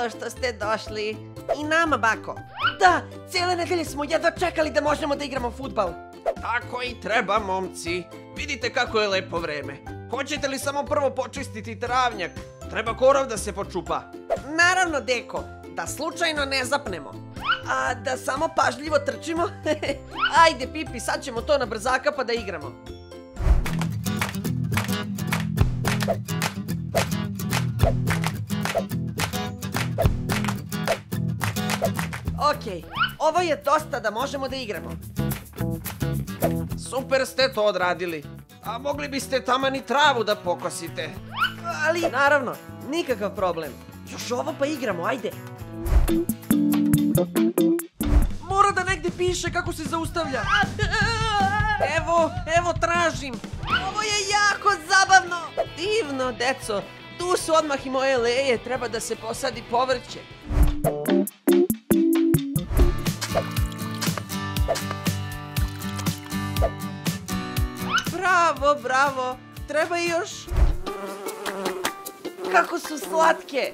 Hvala što ste došli. I nama, bako. Da, cijele nedelje smo jedva čekali da možemo da igramo fudbal. Tako i treba, momci. Vidite kako je lepo vreme. Hoćete li samo prvo počistiti travnjak? Treba korov da se počupa. Naravno, deko, da slučajno ne zapnemo. A da samo pažljivo trčimo? Ajde, Pipi, sad ćemo to na brzaka pa da igramo. Okej, ovo je dosta da možemo da igramo. Super ste to odradili. A mogli biste taman i travu da pokosite. Ali, naravno, nikakav problem. Još ovo pa igramo, ajde. Mora da negde piše kako se zaustavlja. Evo, tražim. Ovo je jako zabavno. Divno, deco. Tu su odmah i moje leje. Treba da se posadi povrće. Bravo. Treba i još. Kako su slatke.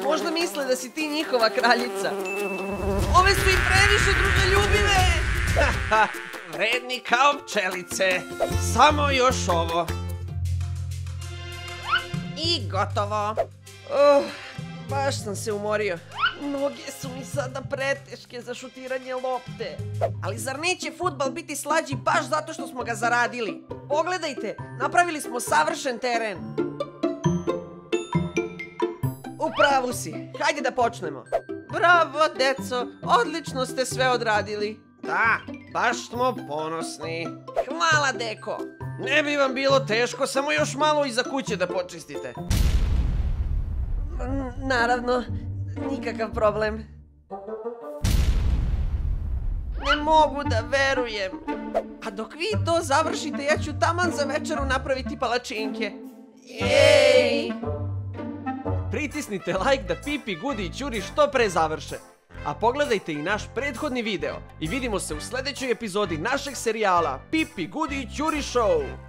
Možda misle da si ti njihova kraljica. Ove su i previše druželjubive. Vredni kao pčelice. Samo još ovo. I gotovo. Baš sam se umorio. Noge su mi sada preteške za šutiranje lopte. Ali zar neće fudbal biti slađi baš zato što smo ga zaradili? Pogledajte, napravili smo savršen teren. U pravu si, hajde da počnemo. Bravo, deco, odlično ste sve odradili. Da, baš smo ponosni. Hvala, deko. Ne bi vam bilo teško, samo još malo iza kuće da počistite. Naravno, nikakav problem. Ne mogu da verujem. A dok vi to završite, ja ću taman za večeru napraviti palačinke. Jej! Pritisnite like da Pipi, Gudi i Ćuri što pre završe. A pogledajte i naš prethodni video i vidimo se u sljedećoj epizodi našeg serijala Pipi, Gudi i Ćuri Show.